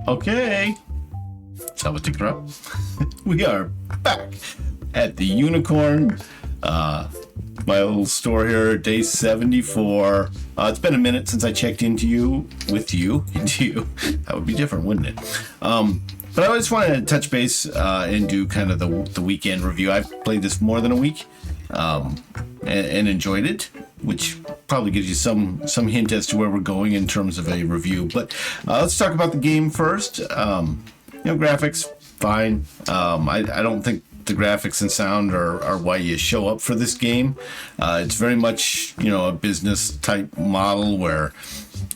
Okay, tell it to grow. We are back at the Unicorn, my little store here, day 74. It's been a minute since I checked into you. That would be different, wouldn't it? But I just wanted to touch base and do kind of the weekend review. I've played this more than a week and enjoyed it, which probably gives you some hint as to where we're going in terms of a review. But let's talk about the game first. Graphics, fine. I don't think the graphics and sound are why you show up for this game. It's very much, a business type model where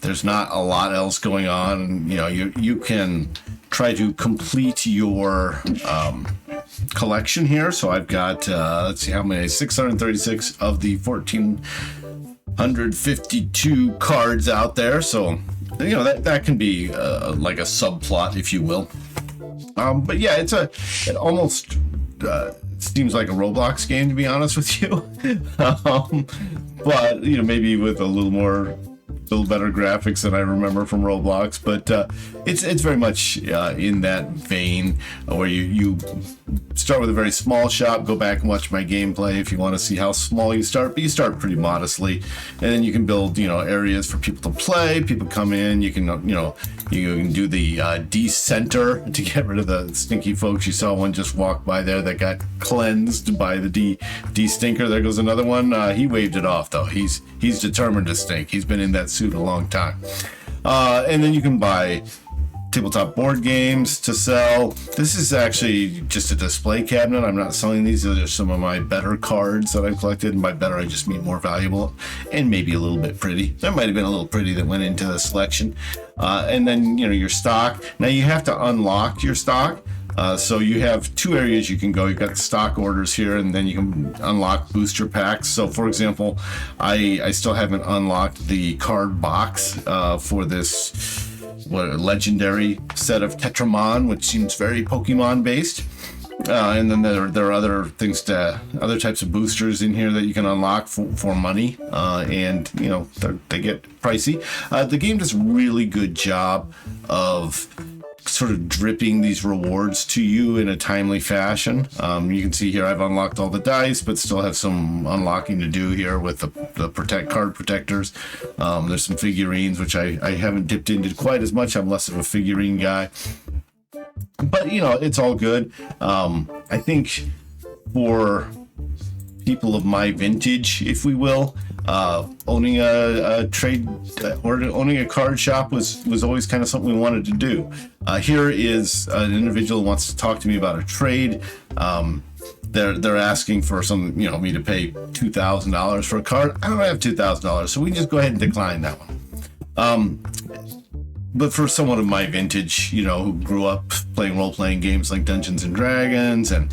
there's not a lot else going on. You can try to complete your collection here. So I've got, let's see how many, 636 of the 1,452 cards out there. So, that can be like a subplot, if you will. But yeah, it almost seems like a Roblox game, to be honest with you. But, maybe with a little better graphics than I remember from Roblox, but it's very much in that vein where you start with a very small shop. Go back and watch my gameplay if you want to see how small you start, but you start pretty modestly, and then you can build areas for people to play. People come in, you can you can do the de-center to get rid of the stinky folks. You saw one just walk by there that got cleansed by the de-stinker. There goes another one. He waved it off though. He's determined to stink. He's been in that suit a long time. And then you can buy tabletop board games to sell. This is actually just a display cabinet. I'm not selling these. These are some of my better cards that I've collected. And by better, I just mean more valuable and maybe a little bit pretty. There might have been a little pretty that went into the selection. And then, your stock. Now you have to unlock your stock. So you have two areas you can go. You've got the stock orders here, and then you can unlock booster packs. So, for example, I still haven't unlocked the card box for this legendary set of Tetramon, which seems very Pokemon based. And then there are other things other types of boosters in here that you can unlock for money, and they get pricey. The game does a really good job of sort of dripping these rewards to you in a timely fashion. You can see here I've unlocked all the dice, but still have some unlocking to do here with the card protectors. There's some figurines, which I haven't dipped into quite as much. I'm less of a figurine guy. But, it's all good. I think for people of my vintage, if we will, owning a trade or owning a card shop was always kind of something we wanted to do. Here is an individual who wants to talk to me about a trade. They're asking for me to pay $2,000 for a card. I don't have $2,000, so we just go ahead and decline that one. But for someone of my vintage, who grew up playing role-playing games like Dungeons and Dragons and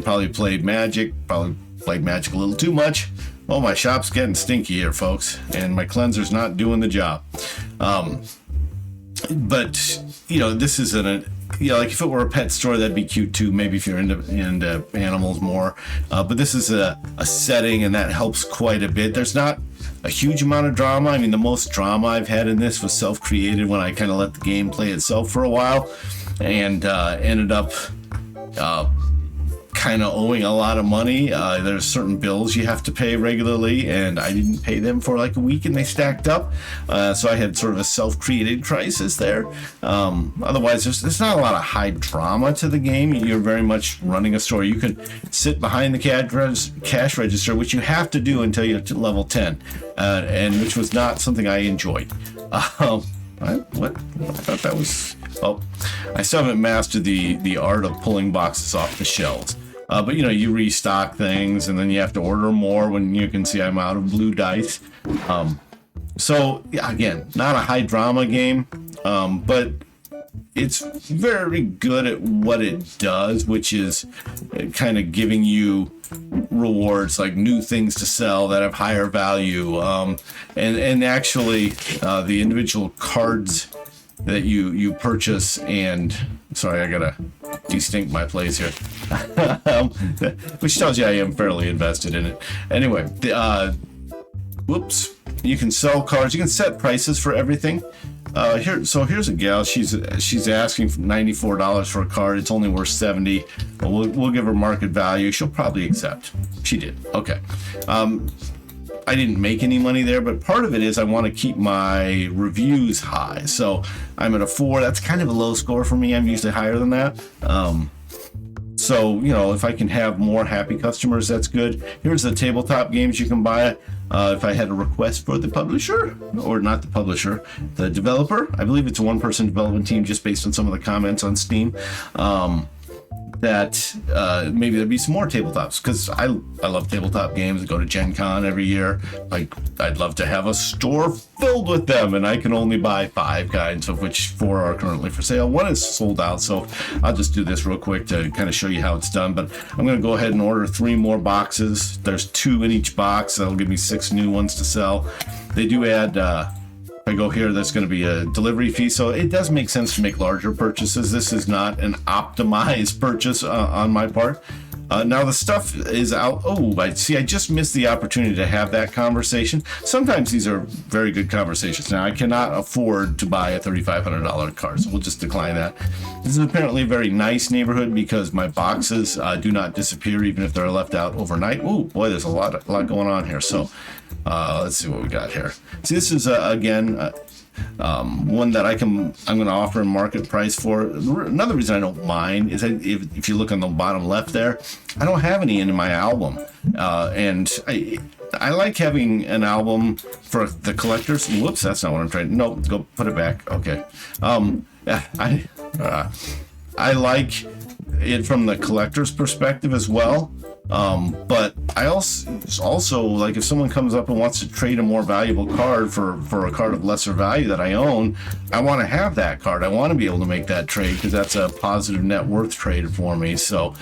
probably played Magic a little too much, well, my shop's getting stinky here, folks, and my cleanser's not doing the job. But, this isn't like if it were a pet store, that'd be cute too, maybe if you're into animals more. But this is a setting, and that helps quite a bit. There's not a huge amount of drama. I mean, the most drama I've had in this was self-created when I kind of let the game play itself for a while, and ended up kind of owing a lot of money. There's certain bills you have to pay regularly, and I didn't pay them for like a week, and they stacked up. So I had sort of a self-created crisis there. Otherwise, there's not a lot of high drama to the game. You're very much running a store. You can sit behind the cash register, which you have to do until you're to level 10, and which was not something I enjoyed. What? I thought that was... Oh, I still haven't mastered the art of pulling boxes off the shelves. But you restock things, and then you have to order more when you can see I'm out of blue dice. So yeah, again, not a high drama game, but it's very good at what it does, which is kind of giving you rewards like new things to sell that have higher value, and actually the individual cards that you purchase. And sorry, I gotta de-stink my place here. Which tells you I am fairly invested in it. Anyway, whoops. You can sell cards. You can set prices for everything. Here's a gal. She's asking for $94 for a card. It's only worth 70. But we'll give her market value. She'll probably accept. She did. Okay. I didn't make any money there, but part of it is I want to keep my reviews high. So I'm at a 4. That's kind of a low score for me. I'm usually higher than that. So, you know, if I can have more happy customers, that's good. Here's the tabletop games you can buy. If I had a request for the publisher, or not the publisher, the developer, I believe it's a one-person development team just based on some of the comments on Steam. That maybe there'd be some more tabletops, because I love tabletop games. I go to Gen Con every year. Like, I'd love to have a store filled with them, and I can only buy 5 kinds, of which 4 are currently for sale. 1 is sold out, so I'll just do this real quick to kind of show you how it's done. But I'm going to go ahead and order 3 more boxes. There's 2 in each box. That'll give me 6 new ones to sell. They do add if I go here, there's going to be a delivery fee, so it does make sense to make larger purchases. This is not an optimized purchase on my part. Now the stuff is out. Oh, I just missed the opportunity to have that conversation. Sometimes these are very good conversations. Now I cannot afford to buy a $3,500 card, so we'll just decline that. This is apparently a very nice neighborhood because my boxes do not disappear even if they're left out overnight. Oh boy, there's a lot going on here. So let's see what we got here. See, this is again one that I'm going to offer a market price for. Another reason I don't mind is that if you look on the bottom left there, I don't have any in my album, and I like having an album for the collectors. Whoops, that's not what I'm trying. No, go put it back. Okay. I like it from the collector's perspective as well. But I also like if someone comes up and wants to trade a more valuable card for a card of lesser value that I own, I want to have that card. I want to be able to make that trade because that's a positive net worth trade for me. So,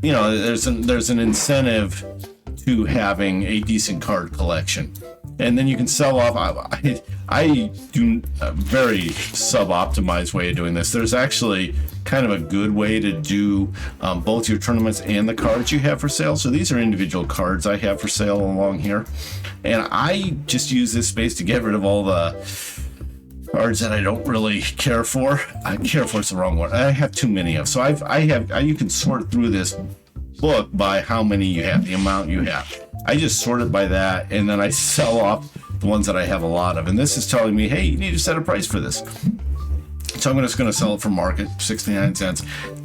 you know, there's an incentive to having a decent card collection. And then you can sell off. I do a very sub-optimized way of doing this. There's actually kind of a good way to do both your tournaments and the cards you have for sale. So these are individual cards I have for sale along here. And I just use this space to get rid of all the cards that I don't really care for. Care for is the wrong word. I have too many of. So you can sort through this book by how many you have, the amount you have. I just sort it by that, and then I sell off the ones that I have a lot of. And this is telling me, hey, you need to set a price for this. So I'm just going to sell it for market, 69 cents.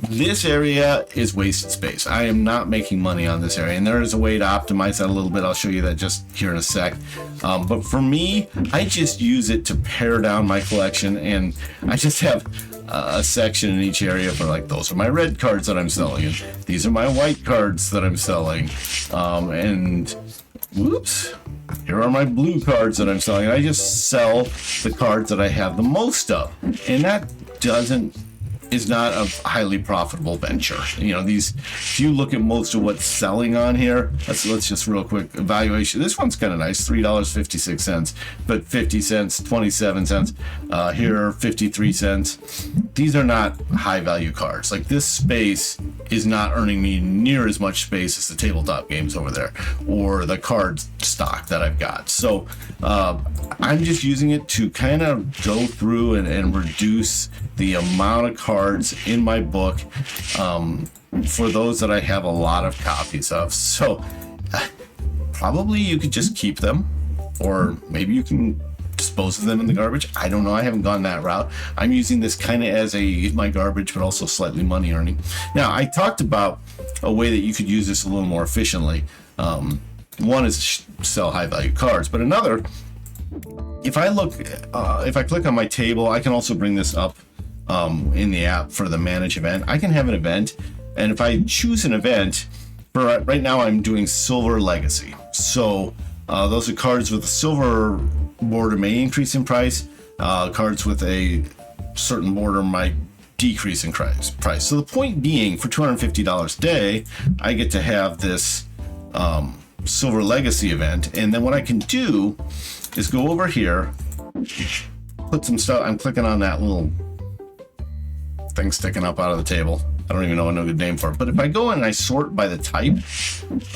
This area is wasted space. I am not making money on this area, and there is a way to optimize that a little bit. I'll show you that just here in a sec. But for me, I just use it to pare down my collection, and I just have a section in each area for like, those are my red cards that I'm selling, and these are my white cards that I'm selling, and whoops, here are my blue cards that I'm selling. I just sell the cards that I have the most of, and that is not a highly profitable venture. You know, if you look at most of what's selling on here, let's just real quick evaluation. This one's kind of nice, $3.56, but 50 cents, 27 cents, here 53 cents. These are not high value cards. Like, this space is not earning me near as much space as the tabletop games over there or the card stock that I've got. So I'm just using it to kind of go through and reduce the amount of cards in my book for those that I have a lot of copies of. So probably you could just keep them, or maybe you can dispose of them in the garbage. I don't know. I haven't gone that route. I'm using this kind of as my garbage, but also slightly money earning. Now, I talked about a way that you could use this a little more efficiently. One is sell high value cards, but another, if I click on my table, I can also bring this up in the app for the manage event. I can have an event, and if I choose an event, for right now I'm doing Silver Legacy. So those are cards with a silver border may increase in price. Cards with a certain border might decrease in price. So the point being, for $250 a day, I get to have this Silver Legacy event, and then what I can do is go over here, put some stuff. I'm clicking on that little thing sticking up out of the table. I don't even know a good name for it. But if I go in and I sort by the type,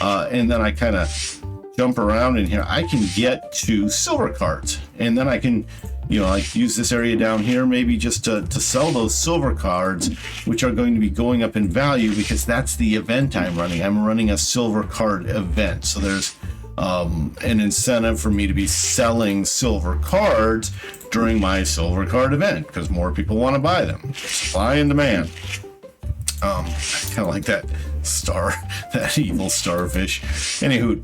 and then I kind of jump around in here, I can get to silver cards, and then I can you know, like use this area down here maybe just to sell those silver cards, which are going to be going up in value because that's the event I'm running. I'm running a silver card event. So there's an incentive for me to be selling silver cards during my silver card event because more people want to buy them. Supply and demand. I kind of like that star, that evil starfish. Anywho,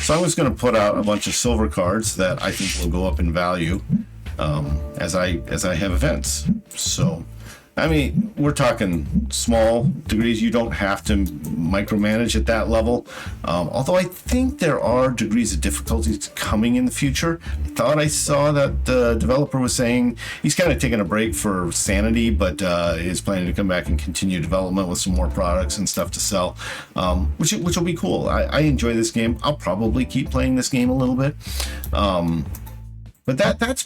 so I was going to put out a bunch of silver cards that I think will go up in value as I have events. So, I mean, we're talking small degrees. You don't have to micromanage at that level. Although I think there are degrees of difficulties coming in the future. I thought I saw that the developer was saying he's kind of taking a break for sanity, but is planning to come back and continue development with some more products and stuff to sell, which will be cool. I enjoy this game. I'll probably keep playing this game a little bit. But that's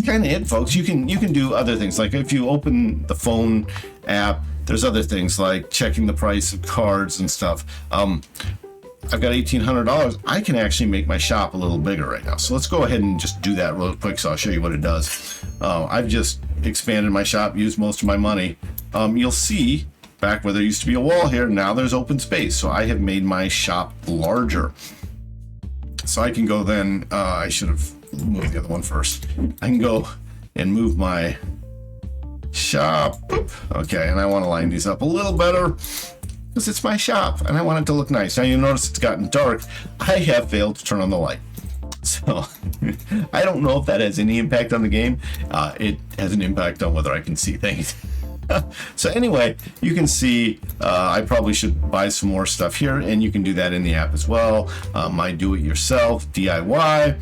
kind of it, folks. You can do other things. Like if you open the phone app, there's other things like checking the price of cards and stuff. I've got $1,800. I can actually make my shop a little bigger right now. So let's go ahead and just do that real quick so I'll show you what it does. I've just expanded my shop, used most of my money. You'll see back where there used to be a wall here, now there's open space. So I have made my shop larger. So I can go then, I should have move the other one first. I can go and move my shop. Boop. Okay, and I want to line these up a little better because it's my shop and I want it to look nice. Now you'll notice it's gotten dark. I have failed to turn on the light. So I don't know if that has any impact on the game. It has an impact on whether I can see things. So anyway, you can see I probably should buy some more stuff here, and you can do that in the app as well. My do-it-yourself DIY.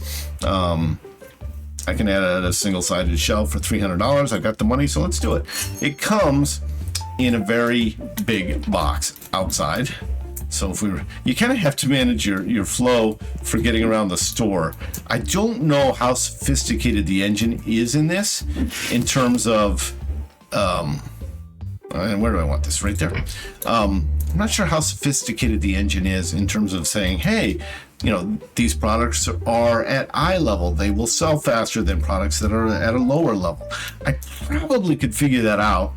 I can add a single-sided shelf for $300. I've got the money, so let's do it. It comes in a very big box outside. So if you kind of have to manage your flow for getting around the store. I don't know how sophisticated the engine is in this in terms of and where do I want this? Right there. I'm not sure how sophisticated the engine is in terms of saying, hey, you know, these products are at eye level. They will sell faster than products that are at a lower level. I probably could figure that out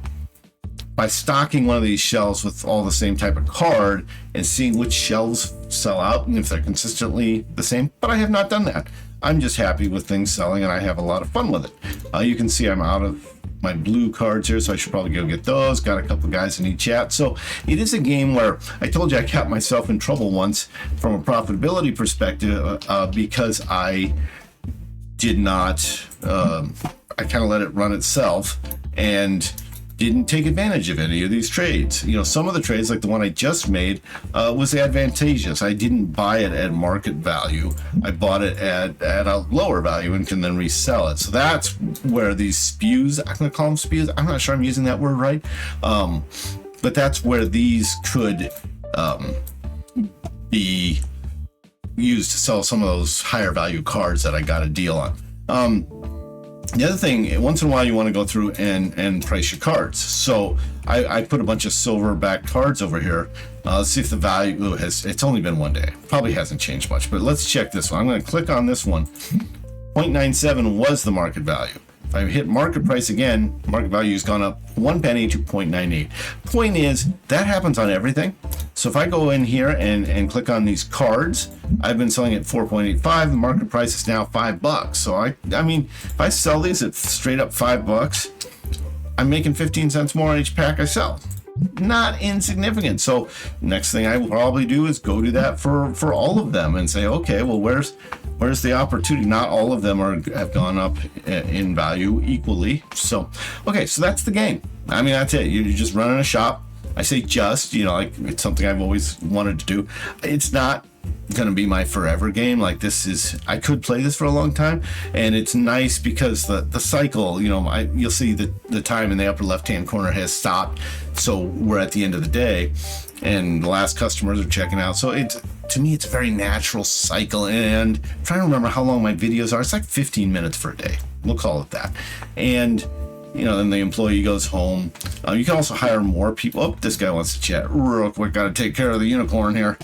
by stocking one of these shelves with all the same type of card and seeing which shelves sell out and if they're consistently the same, but I have not done that. I'm just happy with things selling and I have a lot of fun with it. You can see I'm out of my blue cards here, so I should probably go get those. Got a couple guys in each chat. So it is a game where I told you I got myself in trouble once from a profitability perspective because I did not, I kind of let it run itself and didn't take advantage of any of these trades. You know, some of the trades, like the one I just made, was advantageous. I didn't buy it at market value. I bought it at a lower value and can then resell it. So that's where these spews, I'm going to call them spews. I'm not sure I'm using that word right. But that's where these could be used to sell some of those higher value cards that I got a deal on. The other thing, once in a while you want to go through and price your cards. So I put a bunch of silver backed cards over here. Let's see if the value it's only been one day. Probably hasn't changed much, but let's check this one. I'm going to click on this one. 0.97 was the market value. If I hit market price again, market value has gone up 1 penny to 0.98. Point is, that happens on everything. So if I go in here and click on these cards, I've been selling at 4.85. The market price is now $5. So I mean, if I sell these at straight up $5, I'm making 15 cents more on each pack I sell. Not insignificant. So next thing I will probably do is go do that for all of them and say, okay, well, where's the opportunity? Not all of them have gone up in value equally. So, okay, so that's the game. I mean, that's it. You're just running a shop. I say just, you know, like it's something I've always wanted to do. It's not going to be my forever game. Like this is, I could play this for a long time, and it's nice because the cycle, you know, you'll see the time in the upper left-hand corner has stopped. So we're at the end of the day and the last customers are checking out. So to me, it's a very natural cycle. And I'm trying to remember how long my videos are. It's like 15 minutes for a day. We'll call it that. And you know, then the employee goes home. You can also hire more people. Oh, this guy wants to chat real quick. Got to take care of the unicorn here.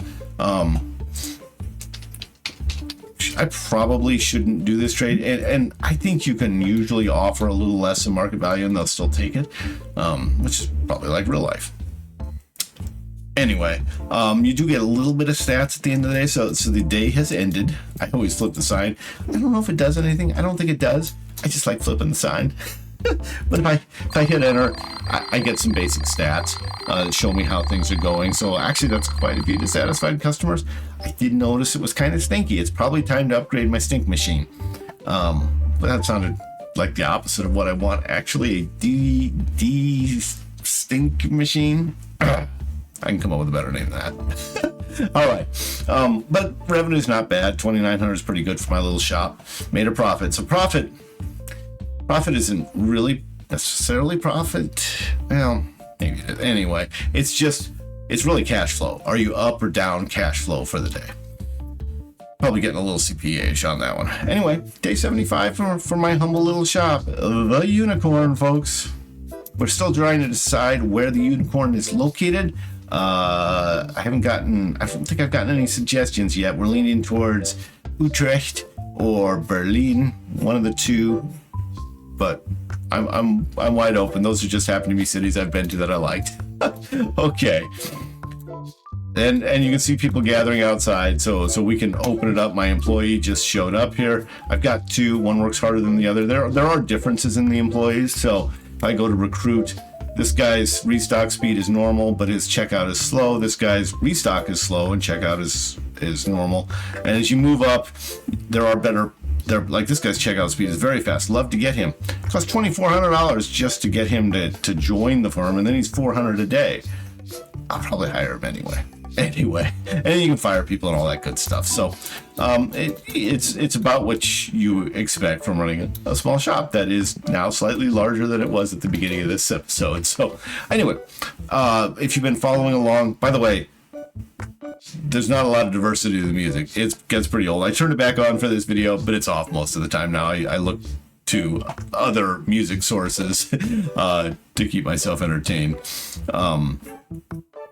I I probably shouldn't do this trade, and I think you can usually offer a little less than market value and they'll still take it, which is probably like real life. Anyway, you do get a little bit of stats at the end of the day, so the day has ended. I always flip the sign. I don't know if it does anything. I don't think it does. I just like flipping the sign. But if I hit enter, I get some basic stats that show me how things are going. So actually, that's quite a few dissatisfied customers. I did notice it was kind of stinky. It's probably time to upgrade my stink machine. But that sounded like the opposite of what I want. Actually, a de-stink machine. I can come up with a better name than that. All right. But revenue's not bad. 2,900 is pretty good for my little shop. Made a profit. So profit isn't really necessarily profit. Well, maybe it is. Anyway, it's really cash flow. Are you up or down cash flow for the day? Probably getting a little CPA-ish on that one. Anyway, day 75 for my humble little shop. The unicorn, folks. We're still trying to decide where the unicorn is located. I don't think I've gotten any suggestions yet. We're leaning towards Utrecht or Berlin, one of the two. But I'm wide open. Those just happen to be cities I've been to that I liked. Okay. And you can see people gathering outside, so we can open it up. My employee just showed up here. I've got two. One works harder than the other. There are differences in the employees. So if I go to recruit, this guy's restock speed is normal, but his checkout is slow. This guy's restock is slow and checkout is normal. And as you move up, like this guy's checkout speed is very fast. Love to get him. It costs $2,400 just to get him to join the firm, and then he's $400 a day. I'll probably hire him anyway. And you can fire people and all that good stuff. So it's about what you expect from running a small shop that is now slightly larger than it was at the beginning of this episode. So anyway, if you've been following along, by the way, there's not a lot of diversity to the music. It gets pretty old. I turned it back on for this video, but it's off most of the time now. I look to other music sources to keep myself entertained.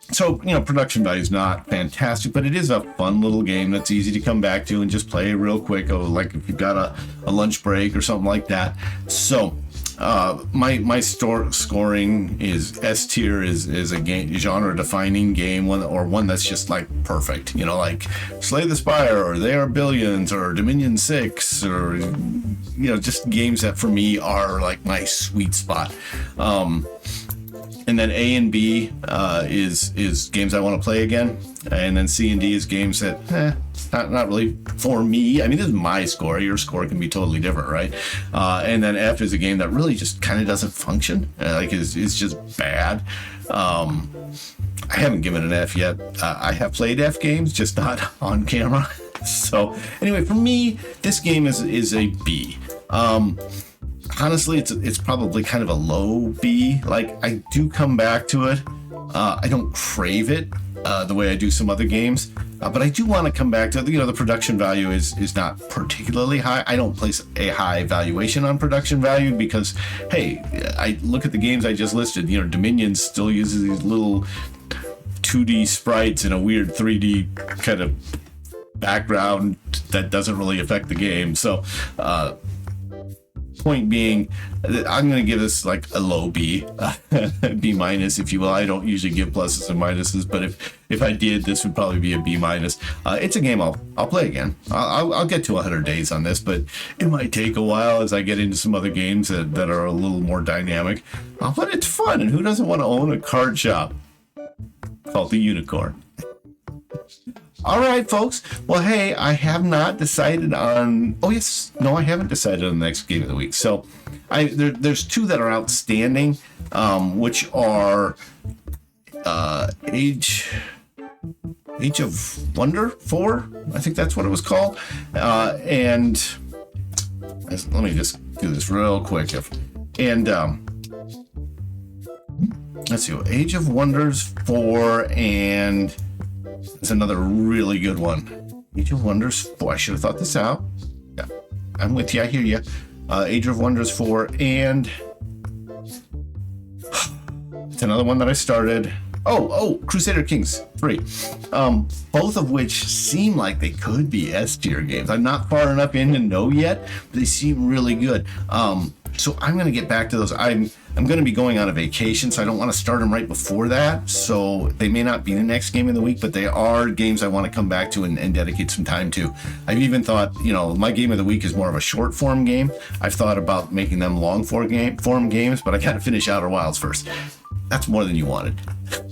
So, production value is not fantastic, but it is a fun little game that's easy to come back to and just play real quick, like if you've got a lunch break or something like that. So, my scoring is S tier is a game genre-defining game, one that's just like perfect. Like Slay the Spire or They Are Billions or Dominion 6 or just games that for me are like my sweet spot. And then A and B is games I want to play again, and then C and D is games that not really for me. I mean, this is my score. Your score can be totally different, right? And then F is a game that really just kind of doesn't function. It's just bad. I haven't given an F yet. I have played F games, just not on camera. So anyway, for me, this game is a B. Honestly, it's probably kind of a low B. Like, I do come back to it. I don't crave it the way I do some other games, but I do want to come back to it. The production value is not particularly high. I don't place a high valuation on production value because, hey, I look at the games I just listed. Dominion still uses these little 2D sprites and a weird 3D kind of background that doesn't really affect the game. So, point being, I'm going to give this like a low B, B minus, if you will. I don't usually give pluses and minuses, but if I did, this would probably be a B minus. It's a game I'll play again. I'll get to 100 days on this, but it might take a while as I get into some other games that are a little more dynamic. But it's fun, and who doesn't want to own a card shop called the Unicorn? All right, folks. Well, hey, I have not decided on... I haven't decided on the next game of the week. So there's two that are outstanding, which are Age of Wonder 4. I think that's what it was called. And let me just do this real quick. Let's see. Age of Wonders 4 and... It's another really good one. Age of Wonders 4. I should have thought this out. Yeah, I'm with you. I hear you. Age of Wonders 4, and it's another one that I started. Crusader Kings 3. Both of which seem like they could be S-tier games. I'm not far enough in to know yet, but they seem really good. So I'm going to get back to those. I'm going to be going on a vacation, so I don't want to start them right before that. So they may not be the next game of the week, but they are games I want to come back to and dedicate some time to. I've even thought, my game of the week is more of a short form game. I've thought about making them long form games, but I got to finish Outer Wilds first. That's more than you wanted.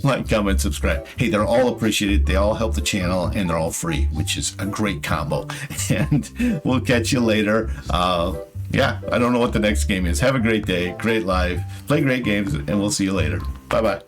Like, comment, subscribe. Hey, they're all appreciated. They all help the channel, and they're all free, which is a great combo. And we'll catch you later. I don't know what the next game is. Have a great day, great life, play great games, and we'll see you later. Bye-bye.